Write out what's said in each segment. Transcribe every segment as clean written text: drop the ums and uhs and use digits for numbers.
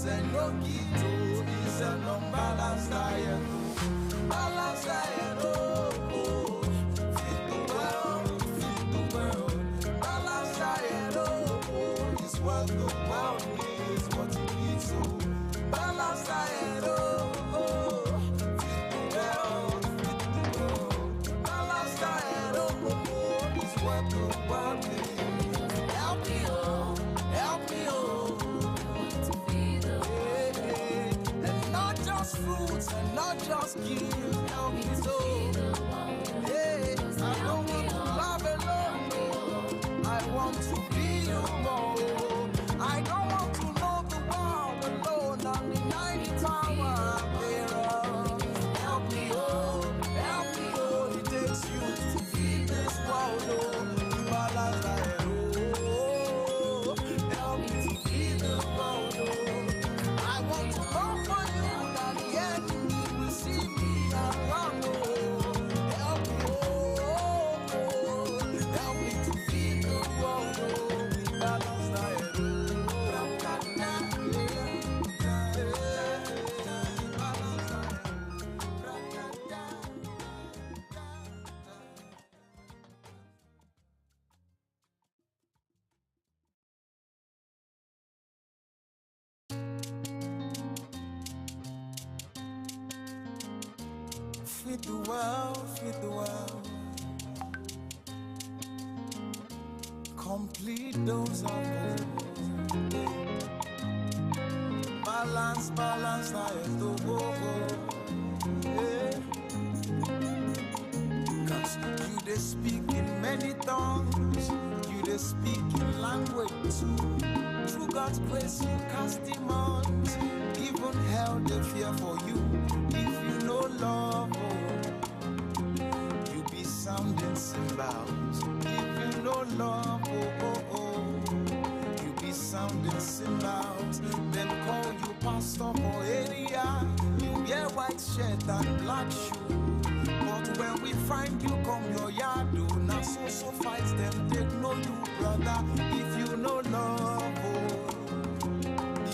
and no keto. It's an unbalanced diet. Balanced diet, oh. Feed the world, feed the world. Balanced diet, oh. It's what the world needs, what it needs, so. Balanced diet, oh. Feed the world, feed the world. Balanced diet, oh. It's what the world needs. Help me, oh. Help me, oh. To feed the world. And not just fruits and not just gifts. Help me so. Yeah, I don't want to love alone. I want to be you more. I don't want to know the world alone. I'm the 90 power thereof. Help me, oh. It takes you to feed this world, oh. Balance diet, oh. Help me to feed the world, oh. I want to come for you, that the enemy will see me around, oh. Help me, oh. Help me to feed the world, oh. Balance diet, oh. Feed the world, feed the world. Complete those of us. Balance, balance, diet, oh. Yeah. 'Cause you they speak in many tongues, you they speak in language too. Through God's grace you cast demons, even hell they fear for you. If you know love, you be sounding cymbals. If you know love, you be sounding cymbals. Them call you pastor for area, you wear white shirt and black shoe. But when we find you come your yard, do not so fights them, they know you brother. If you know love,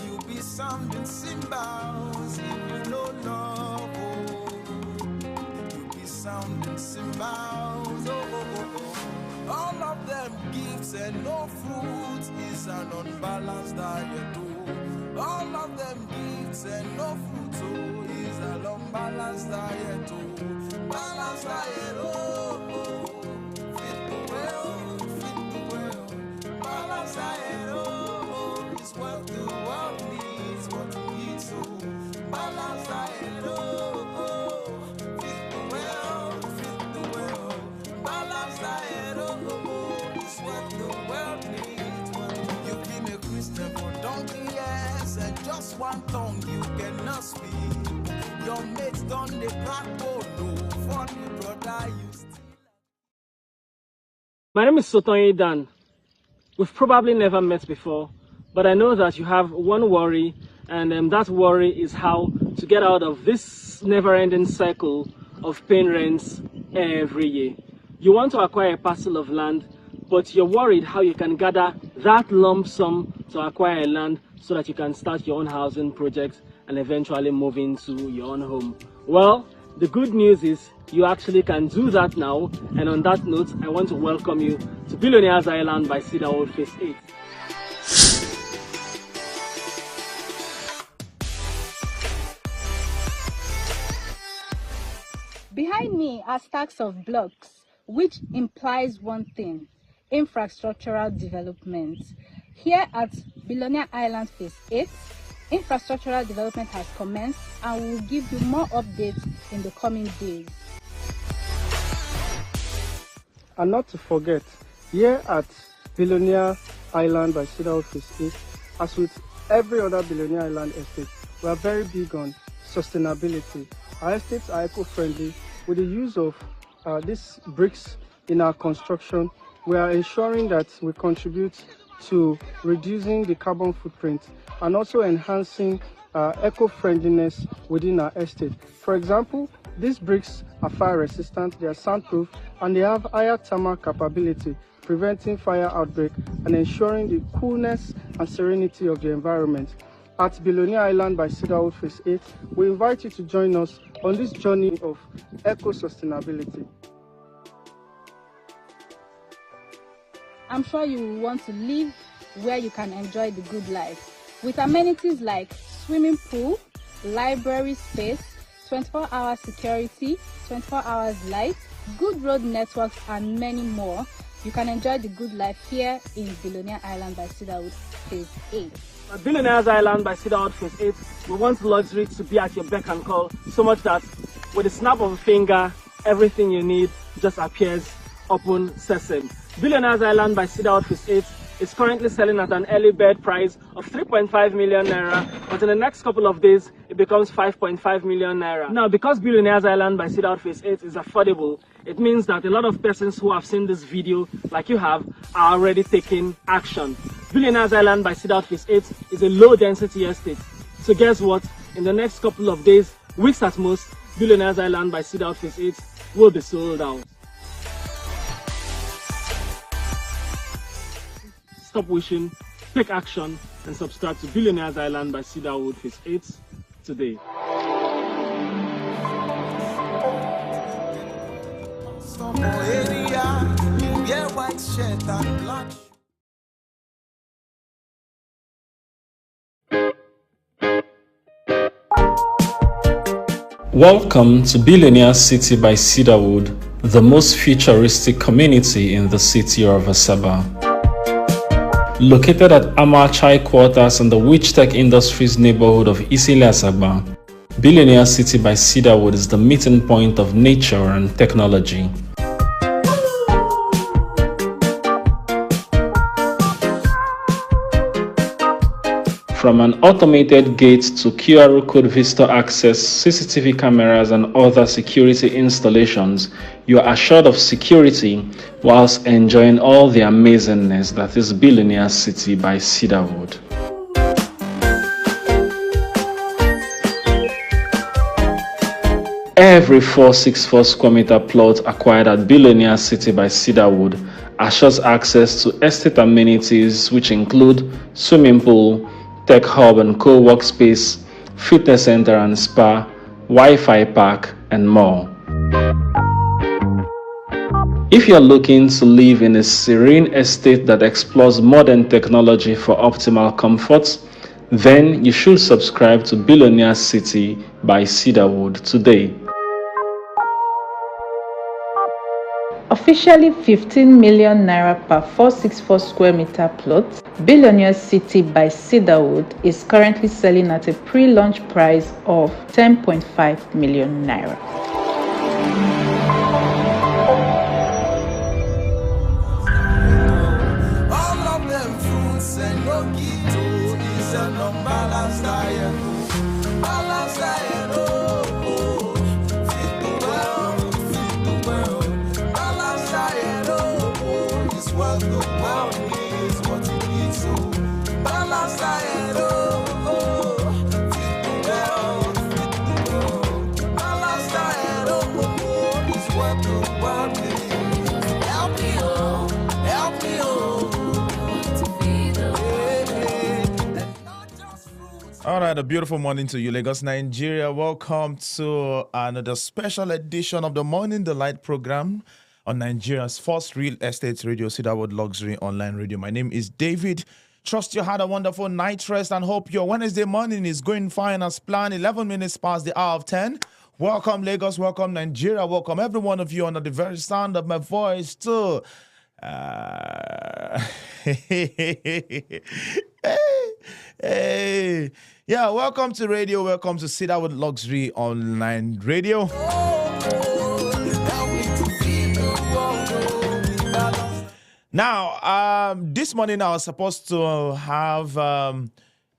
you be sounding cymbals. If you know love, you be sounding cymbals. All of them gifts and no fruit is an unbalanced diet. All of them gifts and no fruit is an unbalanced diet. Balanced diet, fit the world, fit the world. Balanced diet, is what the world needs, what it needs. So balanced diet, fit the world, fit the world. Balanced diet, is what the world needs. You've been a Christian for donkey years, and just one tongue you cannot speak. Your mates done the backbone, no funny brother you still. My name is Sotonye Dan. We've probably never met before, but I know that you have one worry, and that worry is how to get out of this never-ending cycle of paying rents every year. You want to acquire a parcel of land, but you're worried how you can gather that lump sum to acquire a land so that you can start your own housing project and eventually move into your own home. Well, the good news is you actually can do that now, and on that note, I want to welcome you to Billionaires Island by Cedarwood Phase 8. Behind me are stacks of blocks, which implies one thing: infrastructural development. Here at Billionaire Island Phase 8, infrastructural development has commenced, and we will give you more updates in the coming days. And not to forget, here at Billionaire Island by Cedarwood Phase 8, as with every other Billionaire Island estate, we are very big on sustainability. Our estates are eco-friendly. With the use of these bricks in our construction, we are ensuring that we contribute to reducing the carbon footprint and also enhancing eco-friendliness within our estate. For example, these bricks are fire resistant, they are soundproof, and they have higher thermal capability, preventing fire outbreak and ensuring the coolness and serenity of the environment. at Billionaire Island by Cedarwood Phase 8, we invite you to join us on this journey of eco-sustainability. I'm sure you will want to live where you can enjoy the good life with amenities like swimming pool, library space, 24-hour security, 24 hours light, good road networks, and many more. You can enjoy the good life here in Billionaire Island by Cedarwood Phase 8. At Billionaire's Island by Cedarwood Phase 8, we want luxury to be at your beck and call, so much that with a snap of a finger, everything you need just appears open sesame. Billionaire's Island by Cedarwood Phase 8 is currently selling at an early bird price of 3.5 million naira, but in the next couple of days, it becomes 5.5 million naira. Now, because Billionaire's Island by Cedarwood Phase 8 is affordable, it means that a lot of persons who have seen this video, like you have, are already taking action. Billionaire's Island by Cedarwood Phase 8 is a low-density estate. So guess what? In the next couple of days, weeks at most, Billionaire's Island by Cedarwood Phase 8 will be sold out. Stop wishing, take action, and subscribe to Billionaire's Island by Cedarwood Phase 8 today. Welcome to Billionaire City by Cedarwood, the most futuristic community in the city of Asaba. Located at Amachai Quarters in the Witch Tech Industries neighborhood of Isile Asaba, Billionaire City by Cedarwood is the meeting point of nature and technology. From an automated gate to QR code visitor access, CCTV cameras, and other security installations, you are assured of security whilst enjoying all the amazingness that is Billionaire City by Cedarwood. Every 464 square meter plot acquired at Billionaire City by Cedarwood assures access to estate amenities which include swimming pool, tech hub and co-work space, fitness center and spa, Wi-Fi park, and more. If you're looking to live in a serene estate that explores modern technology for optimal comfort, then you should subscribe to Billionaire City by Cedarwood today. Officially 15 million naira per 464 square meter plot, Billionaire City by Cedarwood is currently selling at a pre-launch price of 10.5 million naira. All of them fruits and no keto is an unbalanced diet. Balanced diet, fit the world, fit the world. Balanced diet, is what the world needs, what it needs. So balanced diet, fit the world, fit the world. Balanced diet, is what the world needs. Help me, help me, All right, a beautiful morning to you, Lagos, Nigeria. Welcome to another special edition of the Morning Delight program on Nigeria's first real estate radio, Cedarwood Luxury Online Radio. My name is David. Trust you had a wonderful night rest and hope your Wednesday morning is going fine as planned. 11 minutes past the hour of 10. Welcome, Lagos. Welcome, Nigeria. Welcome, every one of you under the very sound of my voice, too. Hey. Yeah, welcome to radio. Welcome to Cedarwood Luxury Online Radio. Now, this morning I was supposed to have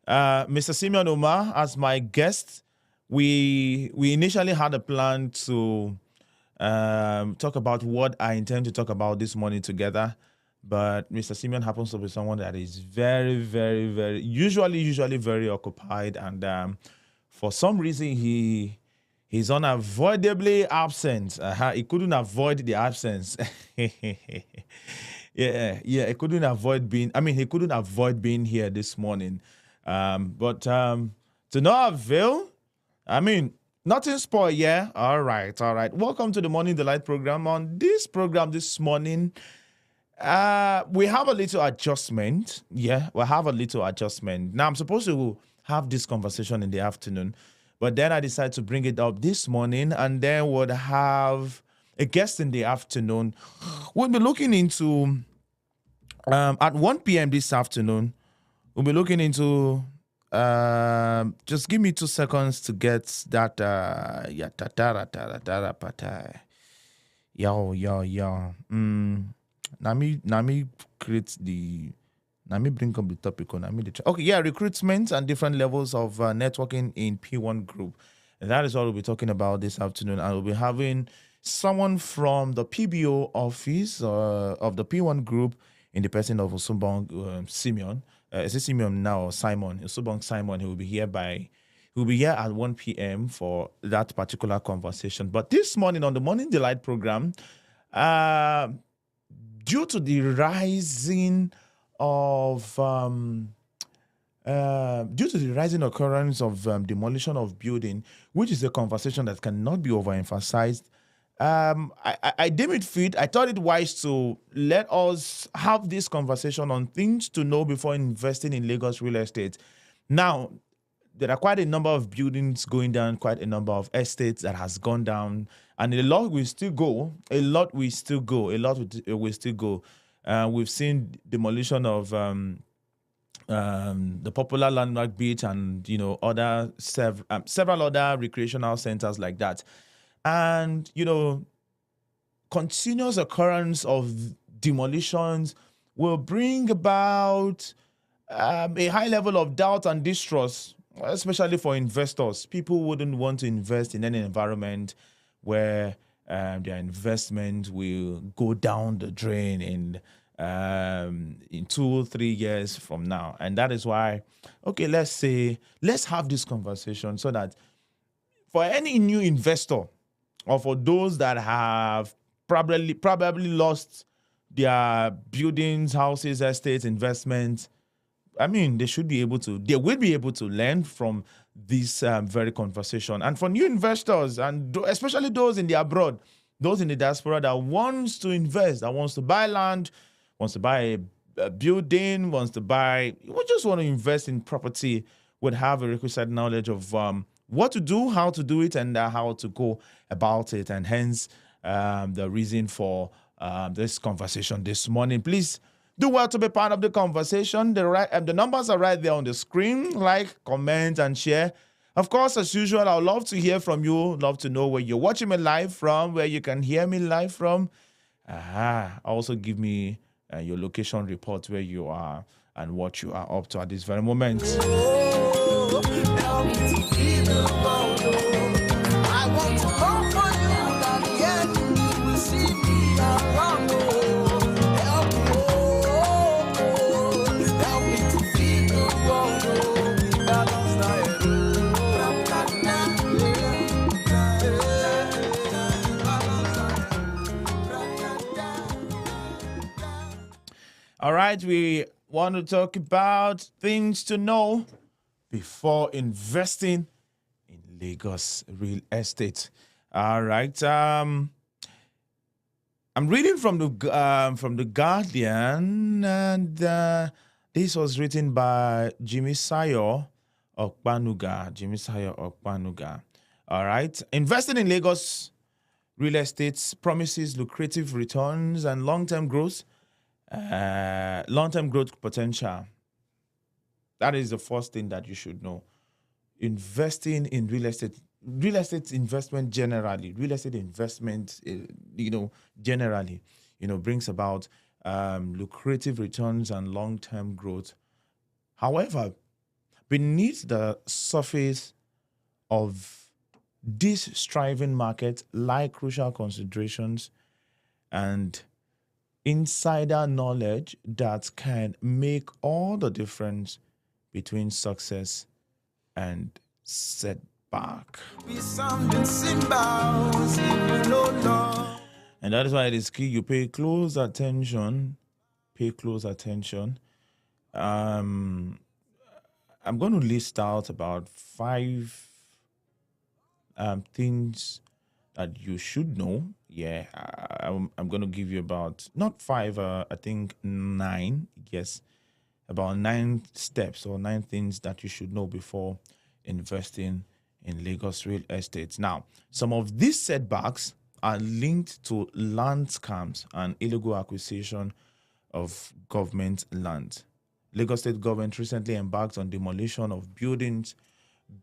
Mr. Simeon Umar as my guest. We initially had a plan to talk about what I intend to talk about this morning together. But Mr. Simeon happens to be someone that is very, very, very, usually very occupied. And for some reason, he's unavoidably absent. He couldn't avoid the absence. Yeah, he couldn't avoid being here this morning. But to no avail. I mean, nothing spoiled, yeah? All right. Welcome to the Morning Delight program. On this program this morning, we have a little adjustment. Yeah, we have a little adjustment. Now, I'm supposed to have this conversation in the afternoon, but then I decided to bring it up this morning, and then we'll have a guest in the afternoon. We'll be looking into, at 1 p.m. this afternoon, we'll be looking into just give me 2 seconds to get that Nami create the Nami bring up the topic on recruitment and different levels of networking in P1 group. And that is what we'll be talking about this afternoon. And we'll be having someone from the PBO office of the P1 group in the person of Osumbong Simeon. Is it Simeon now or Simon? Osumbong Simon. He will be here at 1 p.m. for that particular conversation. But this morning on the Morning Delight program, due to the rising occurrence of demolition of building, which is a conversation that cannot be overemphasized, I deem it fit. I thought it wise to let us have this conversation on things to know before investing in Lagos real estate. Now, there are quite a number of buildings going down, quite a number of estates that has gone down, and a lot will still go. We've seen demolition of the popular landmark beach and other several other recreational centers like that. And, continuous occurrence of demolitions will bring about a high level of doubt and distrust, especially for investors. People wouldn't want to invest in any environment where their investment will go down the drain in 2-3 years from now. And that is why, let's have this conversation so that for any new investor, or for those that have probably lost their buildings, houses, estates, investments, I mean, they will be able to learn from this very conversation. And for new investors, and especially those in the abroad, those in the diaspora that wants to invest, that wants to buy land, wants to buy a building, we just want to invest in property, would have a requisite knowledge of what to do, how to do it, and how to go about it. And hence the reason for this conversation this morning. Please do well to be part of the conversation. The numbers are right there on the screen. Like, comment, and share. Of course, as usual, I would love to hear from you. Love to know where you're watching me live from, where you can hear me live from. Also give me your location report, where you are and what you are up to at this very moment. Help me to feel the world. I want to come for you, that yet you will see me around. Help me to feel the world. All right, we want to talk about things to know before investing in Lagos real estate. All right. I'm reading from the Guardian, and this was written by Jimmy Sayo Okpanuga. All right. Investing in Lagos real estate promises lucrative returns and long-term growth potential. That is the first thing that you should know. Investing in real estate investment generally, generally, brings about lucrative returns and long-term growth. However, beneath the surface of this striving market lie crucial considerations and insider knowledge that can make all the difference between success and setback. And that is why it is key you pay close attention. I'm going to list out about 5 things that you should know. Yeah, I'm going to give you about not 5, I think 9. Yes, about 9 steps or 9 things that you should know before investing in Lagos real estate. Now, some of these setbacks are linked to land scams and illegal acquisition of government land. Lagos State government recently embarked on demolition of buildings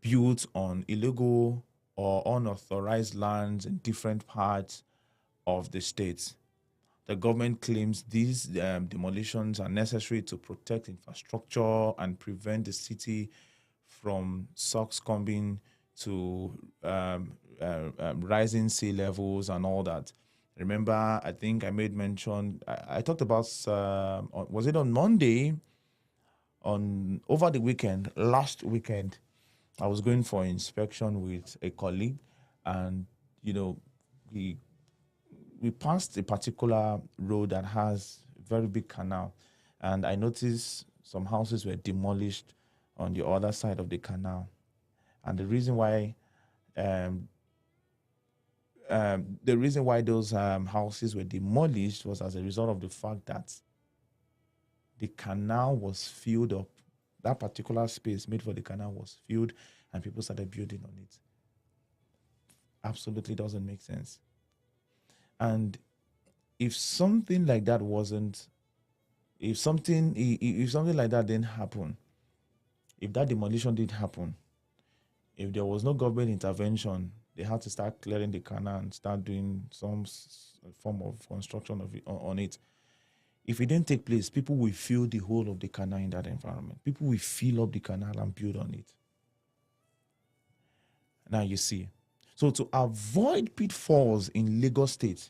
built on illegal or unauthorized lands in different parts of the state. The government claims these demolitions are necessary to protect infrastructure and prevent the city from succumbing to rising sea levels and all that. Remember, I think I made mention, I talked about, was it on Monday? Over the weekend, last weekend, I was going for inspection with a colleague, and we passed a particular road that has a very big canal, and I noticed some houses were demolished on the other side of the canal, and the reason why those houses were demolished was as a result of the fact that the canal was filled up. That particular space made for the canal was filled, and people started building on it. Absolutely doesn't make sense. And if something like that if something like that didn't happen, if that demolition did happen, if there was no government intervention, they had to start clearing the canal and start doing some form of construction on it. If it didn't take place, people will fill the whole of the canal in that environment. People will fill up the canal and build on it. Now you see. So to avoid pitfalls in Lagos State,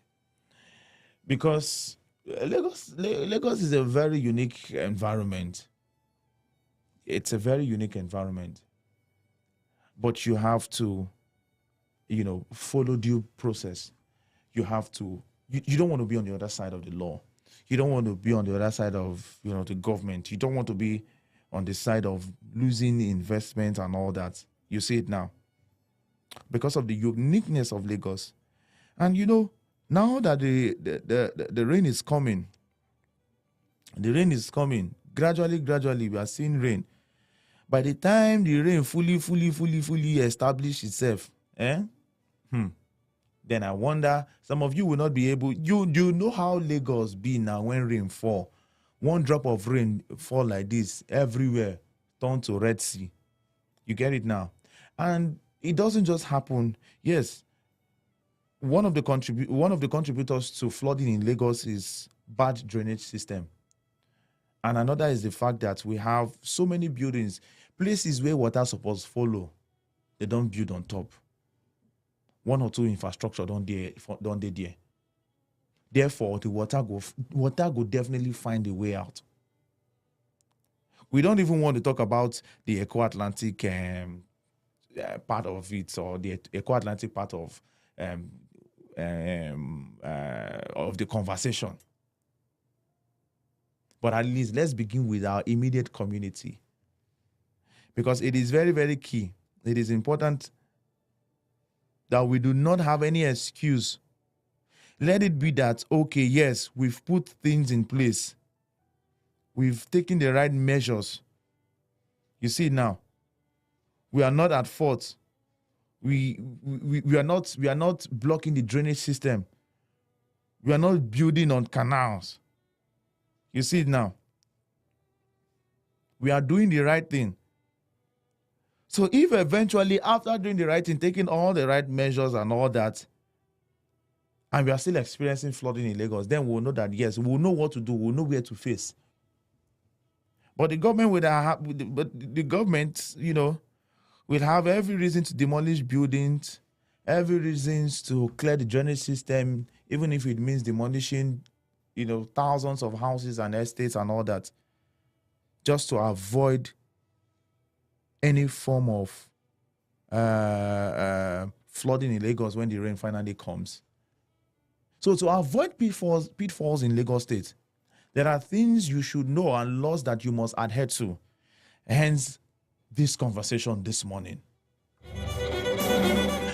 because Lagos is a very unique environment. It's a very unique environment. But you have to, follow due process. You have to, you don't want to be on the other side of the law. You don't want to be on the other side of, the government. You don't want to be on the side of losing investment and all that. You see it now. Because of the uniqueness of Lagos. And now that the rain is coming, gradually we are seeing rain. By the time the rain fully establish itself, then I wonder, some of you will not be able, you know how Lagos be now when rain fall. One drop of rain fall like this, everywhere turn to Red Sea. You get it now? And it doesn't just happen. Yes, one of the contributors to flooding in Lagos is bad drainage system. And another is the fact that we have so many buildings, places where water supposed to follow, they don't build on top. 1 or 2 infrastructure don't they there. Therefore, the water go definitely find a way out. We don't even want to talk about the Eco-Atlantic part of it, or the Eco-Atlantic part of the conversation. But at least let's begin with our immediate community, because it is very, very key. It is important that we do not have any excuse. Let it be that, okay, yes, we've put things in place. We've taken the right measures. You see now, we are not at fault. We are not blocking the drainage system. We are not building on canals. You see it now. We are doing the right thing. So if eventually, after doing the right thing, taking all the right measures and all that, and we are still experiencing flooding in Lagos, then we'll know that, yes, we'll know what to do. We'll know where to face. But the government will have every reason to demolish buildings, every reason to clear the drainage system, even if it means demolishing, thousands of houses and estates and all that, just to avoid any form of flooding in Lagos when the rain finally comes. So to avoid pitfalls in Lagos State, there are things you should know and laws that you must adhere to. Hence, this conversation this morning.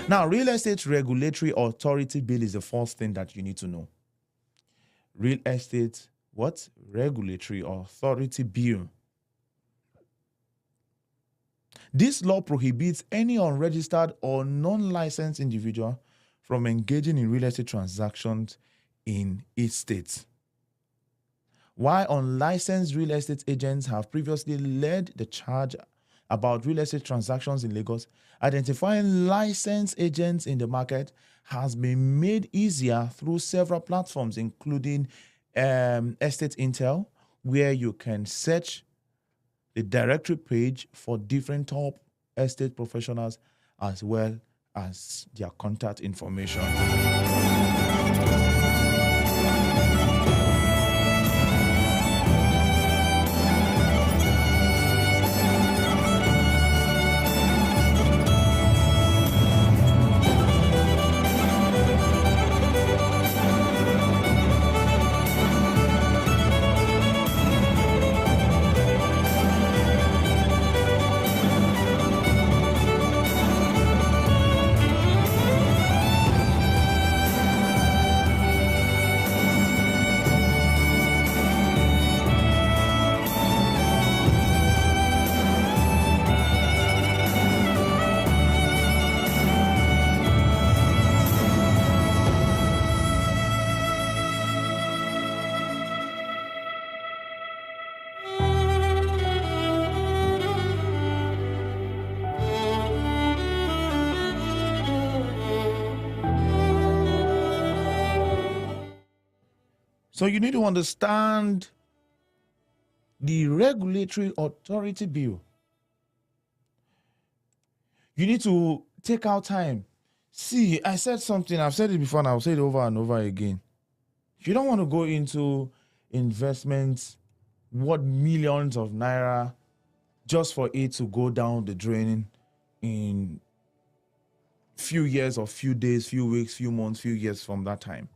Now, Real Estate Regulatory Authority Bill is the first thing that you need to know. Real Estate, what? Regulatory Authority Bill. This law prohibits any unregistered or non-licensed individual from engaging in real estate transactions in each state. While unlicensed real estate agents have previously led the charge about real estate transactions in Lagos, identifying licensed agents in the market has been made easier through several platforms, including Estate Intel, where you can search the directory page for different top estate professionals as well as their contact information. So you need to understand the Regulatory Authority Bill. You need to take out time. See, I said something, I've said it before and I'll say it over and over again. You don't want to go into investments worth millions of naira just for it to go down the drain in few years or few days, few weeks, few months, few years from that time.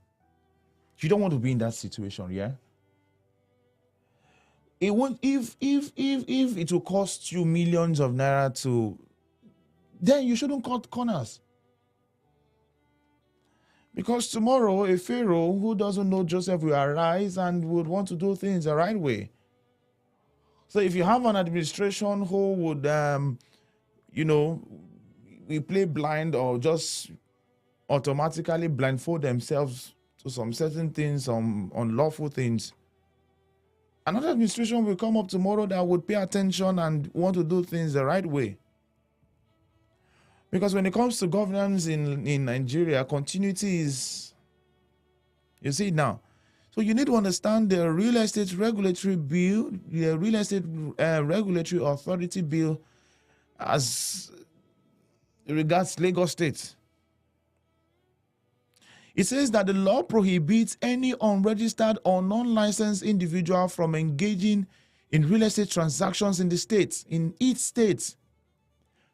You don't want to be in that situation, yeah? It won't, if it will cost you millions of naira to, then you shouldn't cut corners. Because tomorrow a pharaoh who doesn't know Joseph will arise and would want to do things the right way. So if you have an administration who would, we play blind or just automatically blindfold themselves to some certain things, some unlawful things, another administration will come up tomorrow that would pay attention and want to do things the right way. Because when it comes to governance in Nigeria, continuity is, you see it now. So you need to understand the Real Estate Regulatory Bill, the Real Estate Regulatory Authority Bill as regards Lagos State. It says that the law prohibits any unregistered or non-licensed individual from engaging in real estate transactions in the state, in each state.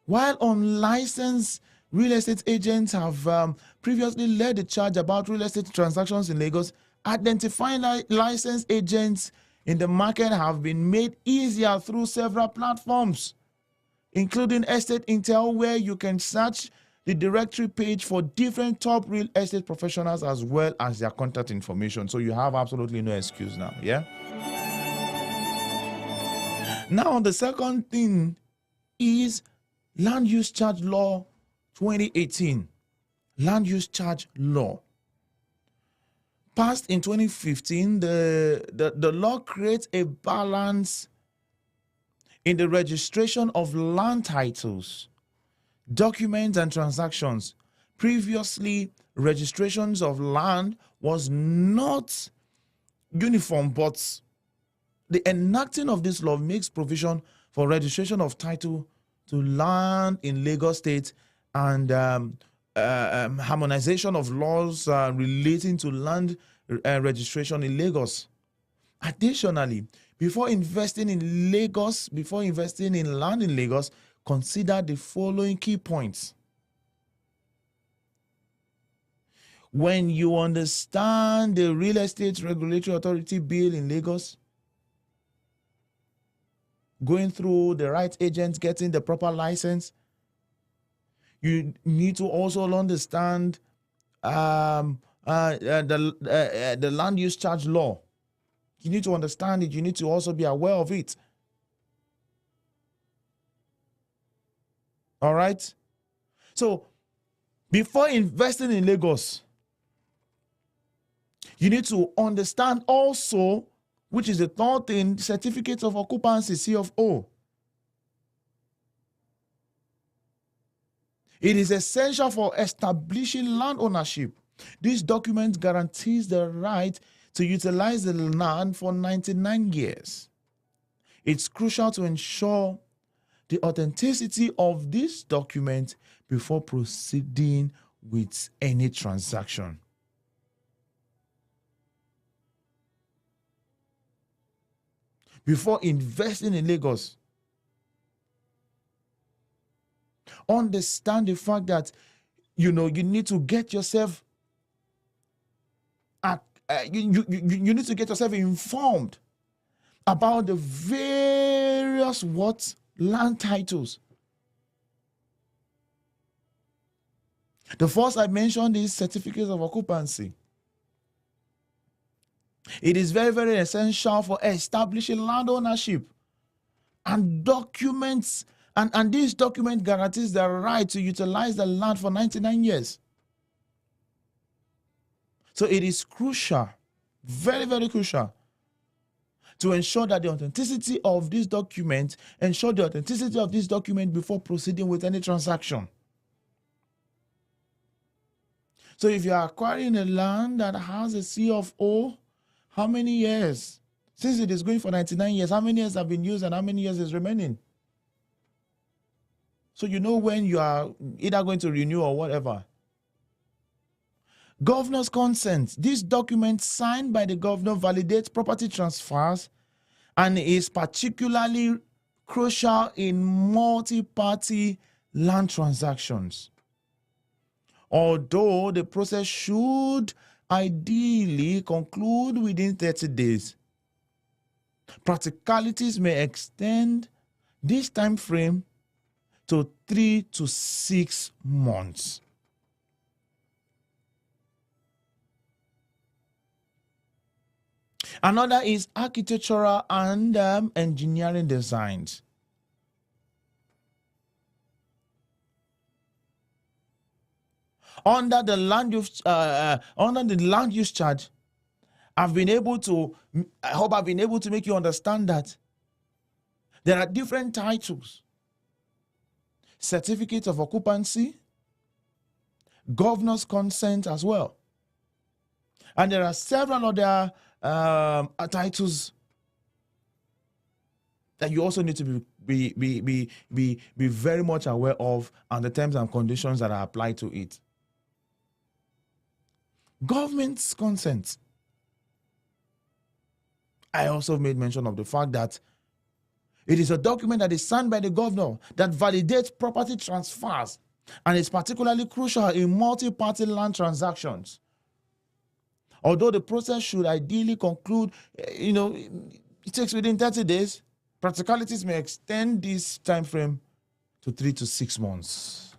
While unlicensed real estate agents have previously led the charge about real estate transactions in Lagos, identifying licensed agents in the market have been made easier through several platforms, including Estate Intel, where you can search the directory page for different top real estate professionals as well as their contact information. So you have absolutely no excuse now, yeah? Now, the second thing is Land Use Charge Law 2018. Land Use Charge Law. Passed in 2015, the law creates a balance in the registration of land titles, documents and transactions. Previously, registrations of land was not uniform, but the enacting of this law makes provision for registration of title to land in Lagos State and harmonization of laws relating to land registration in Lagos. Additionally, before investing in land in Lagos, consider the following key points. When you understand the Real Estate Regulatory Authority Bill in Lagos, going through the right agents, getting the proper license. You need to also understand the land use charge law. You need to understand it. You need to also be aware of it. All right. So before investing in Lagos, you need to understand also, which is the third thing, certificate of occupancy, C of O. It is essential for establishing land ownership. This document guarantees the right to utilize the land for 99 years. It's crucial to ensure the authenticity of this document before proceeding with any transaction. Before investing in Lagos, understand the fact that you need to get yourself you need to get yourself informed about the various land titles. The first I mentioned is certificates of occupancy. It is very, very essential for establishing land ownership and documents. And this document guarantees the right to utilize the land for 99 years. So it is crucial, very, very crucial, to ensure that the authenticity of this document, before proceeding with any transaction. So if you are acquiring a land that has a C of O, how many years? Since it is going for 99 years, how many years have been used and how many years is remaining? So you know when you are either going to renew or whatever. Governor's consent. This document signed by the governor validates property transfers and is particularly crucial in multi-party land transactions. Although the process should ideally conclude within 30 days, practicalities may extend this time frame to 3 to 6 months. Another is architectural and engineering designs. Under the land use charge, I hope I've been able to make you understand that there are different titles: certificate of occupancy, governor's consent as well, and there are several other titles that you also need to be very much aware of, and the terms and conditions that are applied to it. Government's consent. I also made mention of the fact that it is a document that is signed by the governor that validates property transfers and is particularly crucial in multi-party land transactions. Although the process should ideally conclude, it takes within 30 days, practicalities may extend this time frame to 3 to 6 months.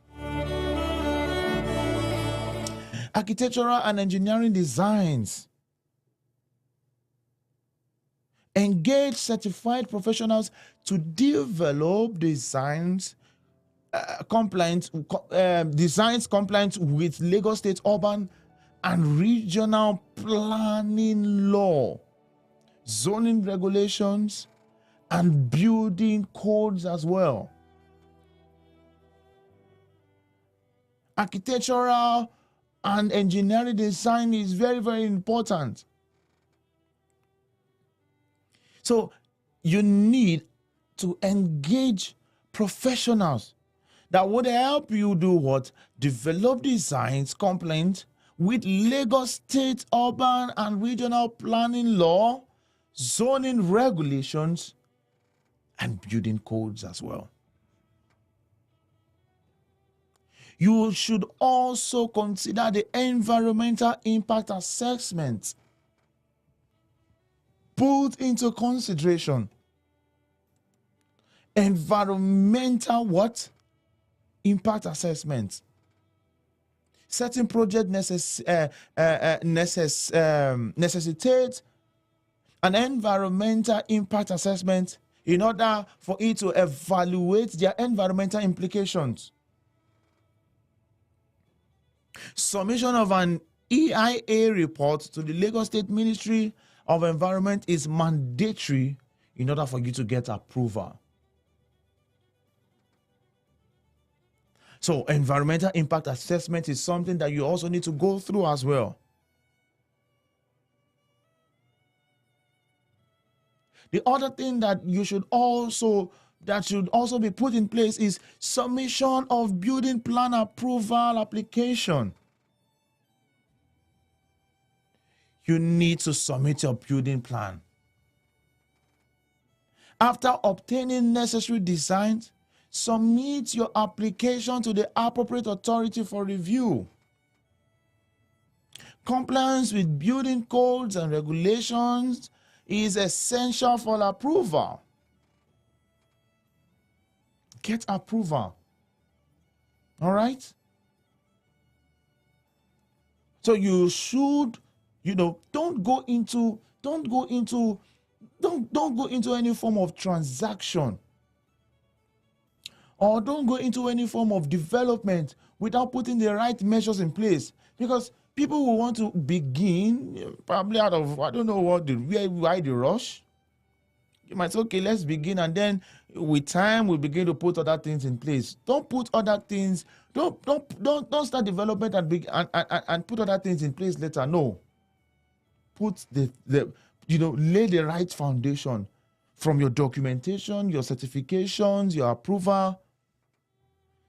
Architectural and engineering designs. Engage certified professionals to develop designs compliant with Lagos State urban and regional planning law, zoning regulations, and building codes as well. Architectural and engineering design is very, very important. So you need to engage professionals that would help you do what? Develop designs compliant with Lagos State urban and regional planning law, zoning regulations, and building codes as well. You should also consider the environmental impact assessment. Put into consideration. Environmental what? Impact assessment. Certain project necessitate an environmental impact assessment in order for it to evaluate their environmental implications. Submission of an EIA report to the Lagos State Ministry of Environment is mandatory in order for you to get approval. So environmental impact assessment is something that you also need to go through as well. The other thing that should also be put in place is submission of building plan approval application. You need to submit your building plan. After obtaining necessary designs, submit your application to the appropriate authority for review. Compliance with building codes and regulations is essential for approval. Get approval. All right? So you should, don't go into any form of transaction, or don't go into any form of development without putting the right measures in place, because people will want to begin probably out of, I don't know why the rush. You might say, okay, let's begin, and then with time we begin to put other things in place. Don't put other things. Don't start development and put other things in place later. No. Put lay the right foundation from your documentation, your certifications, your approval,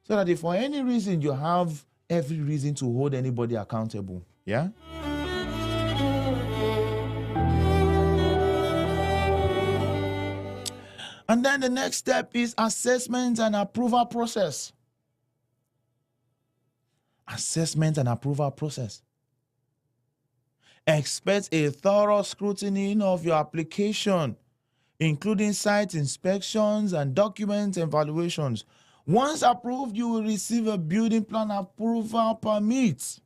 so that if for any reason you have every reason to hold anybody accountable. Yeah? And then the next step is assessment and approval process. Assessment and approval process. Expect a thorough scrutiny of your application, including site inspections and document evaluations. Once approved, you will receive a building plan approval permit.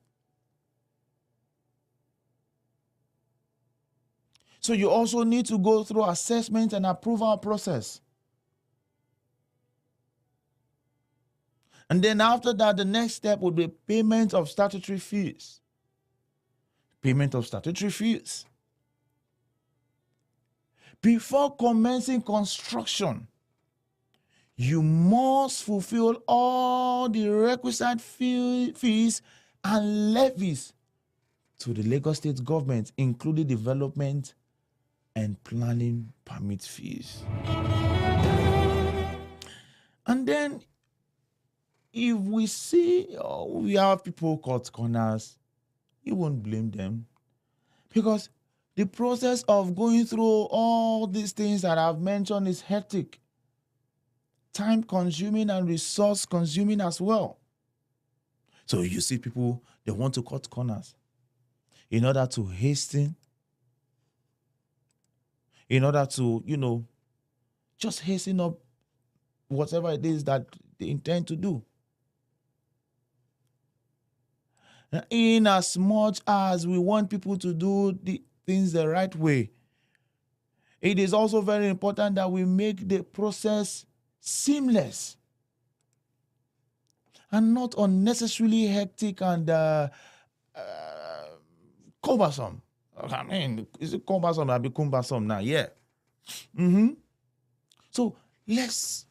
So you also need to go through assessment and approval process. And then after that, the next step would be payment of statutory fees. Payment of statutory fees. Before commencing construction, you must fulfill all the requisite fees and levies to the Lagos State government, including development and planning permit fees. And then if we see we have people cut corners, you won't blame them, because the process of going through all these things that I've mentioned is hectic, time consuming and resource consuming as well. So you see people, they want to cut corners in order to hasten, in order to, just hasten up whatever it is that they intend to do. In as much as we want people to do the things the right way, it is also very important that we make the process seamless and not unnecessarily hectic and cumbersome. I mean, is it cumbersome? I'll be cumbersome now, yeah. So let's,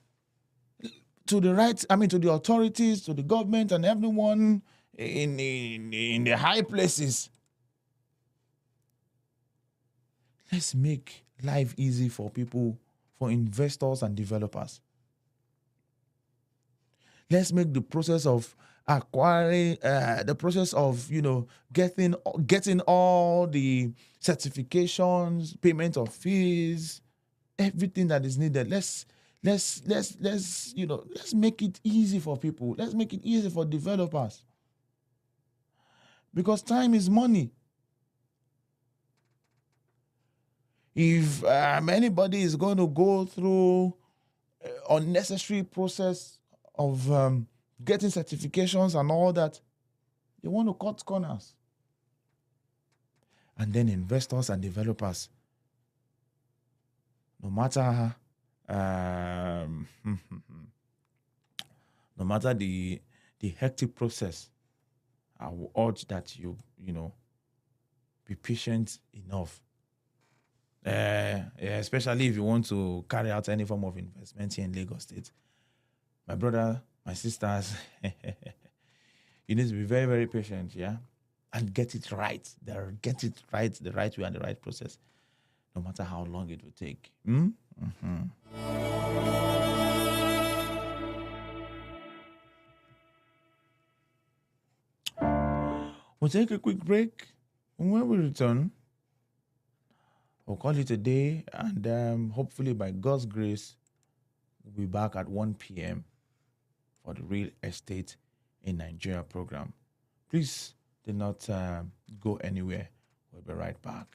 to the authorities, to the government and everyone in the high places, let's make life easy for people, for investors and developers. Let's make the process of acquiring, the process of getting all the certifications, payment of fees, everything that is needed. Let's make it easy for people. Let's make it easy for developers, because time is money. If anybody is going to go through unnecessary process of getting certifications and all that. They want to cut corners. And then investors and developers, no matter no matter the hectic process, I will urge that you be patient enough. Yeah, especially if you want to carry out any form of investment here in Lagos State. My brother, my sisters, you need to be very, very patient, yeah? And get it right. Get it right, the right way and the right process, no matter how long it will take. We'll take a quick break. And when we return, we'll call it a day, and hopefully by God's grace, we'll be back at 1 p.m. for the Real Estate in Nigeria program. Please do not go anywhere. We'll be right back.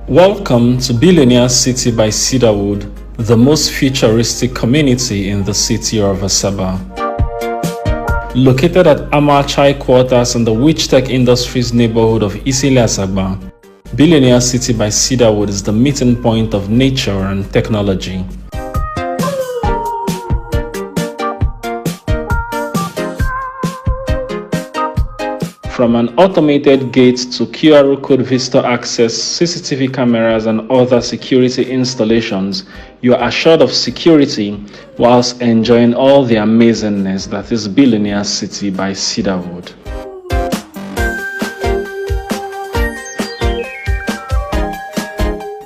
Welcome to Billionaire City by Cedarwood, the most futuristic community in the city of Asaba. Located at Amachai Quarters in the Witch Tech Industries neighborhood of Isile Asaba, Billionaire City by Cedarwood is the meeting point of nature and technology. From an automated gate to QR code visitor access, CCTV cameras and other security installations, you are assured of security whilst enjoying all the amazingness that is Billionaire City by Cedarwood.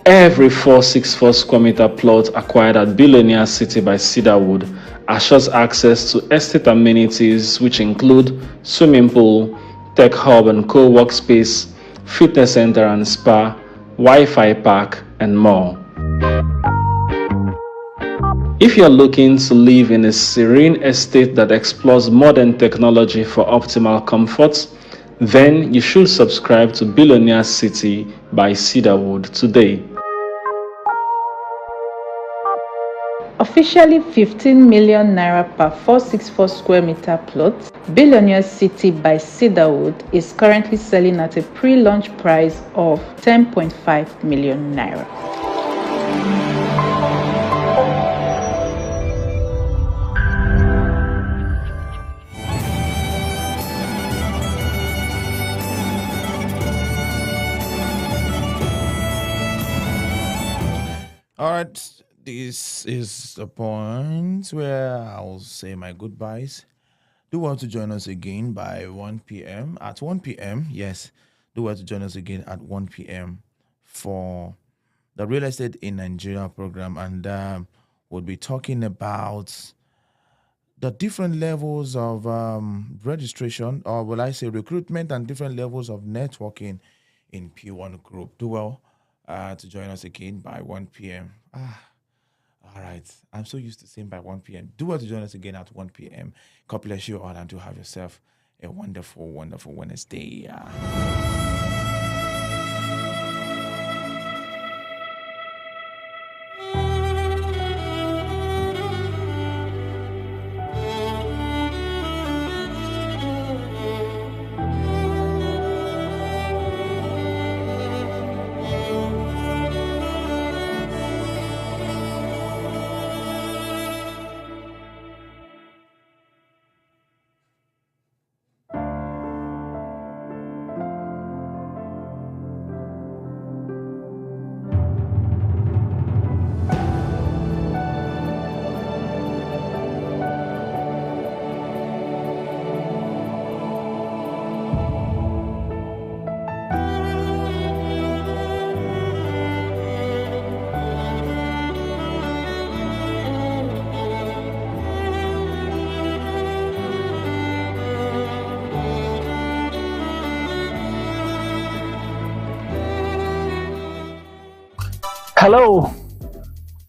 Every 464 square meter plot acquired at Billionaire City by Cedarwood assures access to estate amenities which include swimming pool, tech hub and co-workspace, fitness center and spa, Wi-Fi park, and more. If you're looking to live in a serene estate that explores modern technology for optimal comfort, then you should subscribe to Billionaire City by Cedarwood today. Officially 15 million naira per 464 square meter plot, Billionaire City by Cedarwood is currently selling at a pre-launch price of 10.5 million naira. All right. This is the point where I'll say my goodbyes. Do want to join us again by 1 p.m. At 1 p.m., yes, do want to join us again at 1 p.m. for the Real Estate in Nigeria program. And we'll be talking about the different levels of registration, or will I say recruitment, and different levels of networking in P1 Group. Do well to join us again by 1 p.m. All right. I'm so used to saying by 1 p.m. Do well to join us again at 1 p.m. God bless you all, and do have yourself a wonderful, wonderful Wednesday. Hello,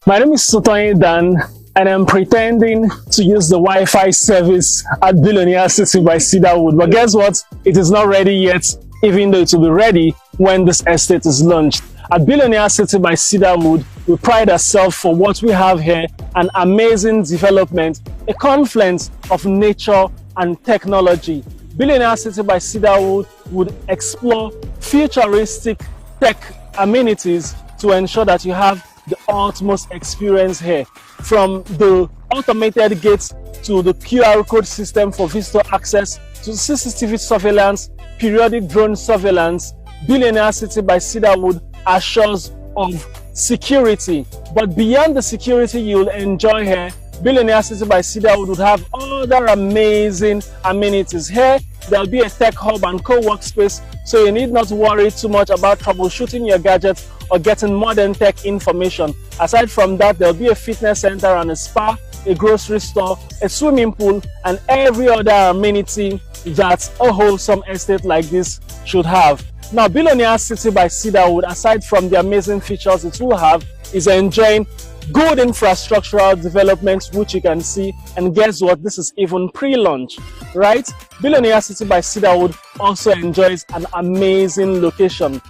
my name is Sotoyin Dan, and I'm pretending to use the Wi-Fi service at Billionaire City by Cedarwood. But guess what? It is not ready yet, even though it will be ready when this estate is launched. At Billionaire City by Cedarwood, we pride ourselves for what we have here, an amazing development, a confluence of nature and technology. Billionaire City by Cedarwood would explore futuristic tech amenities to ensure that you have the utmost experience here. From the automated gates to the QR code system for visitor access to CCTV surveillance, periodic drone surveillance, Billionaire City by Cedarwood assures of security. But beyond the security you'll enjoy here, Billionaire City by Cedarwood would have other amazing amenities. Here, there'll be a tech hub and co-work space, so you need not worry too much about troubleshooting your gadgets or getting modern tech information. Aside from that, there'll be a fitness center and a spa, a grocery store, a swimming pool, and every other amenity that a wholesome estate like this should have. Now, Billionaire City by Cedarwood, aside from the amazing features it will have, is enjoying good infrastructural developments, which you can see. And guess what? This is even pre-launch, right? Billionaire City by Cedarwood also enjoys an amazing location.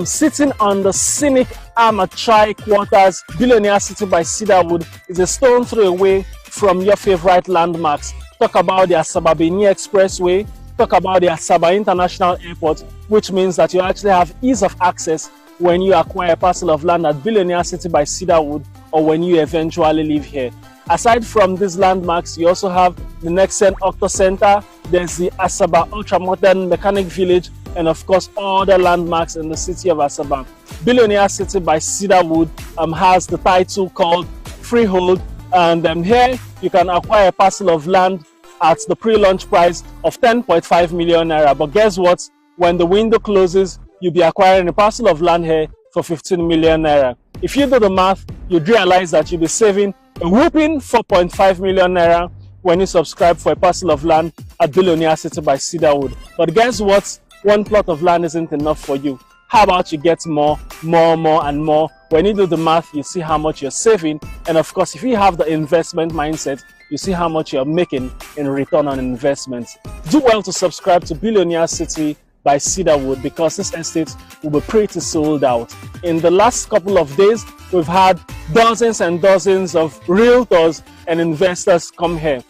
Sitting on the scenic Amachai quarters, Billionaire City by Cedarwood is a stone throw away from your favorite landmarks. Talk about the Asaba Benin Expressway, talk about the Asaba International Airport, which means that you actually have ease of access when you acquire a parcel of land at Billionaire City by Cedarwood or when you eventually live here. Aside from these landmarks, you also have the Nexen Octo Center, there's the Asaba Ultramodern Mechanic Village, and of course all the landmarks in the city of Asaba. Billionaire City by Cedarwood has the title called Freehold, and here you can acquire a parcel of land at the pre-launch price of 10.5 million naira. But guess what? When the window closes, you'll be acquiring a parcel of land here for 15 million naira. If you do the math, you'd realize that you'll be saving a whooping 4.5 million naira when you subscribe for a parcel of land at Billionaire City by Cedarwood. But guess what? One plot of land isn't enough for you. How about you get more and more? When you do the math, you see how much you're saving. And of course, if you have the investment mindset, you see how much you're making in return on investment. Do well to subscribe to Billionaire City by Cedarwood, because this estate will be pretty sold out. In the last couple of days, we've had dozens and dozens of realtors and investors come here.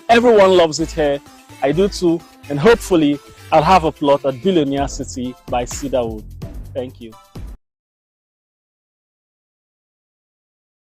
Everyone loves it here. I do too. And hopefully, I'll have a plot at Billionaire City by Cedarwood. Thank you.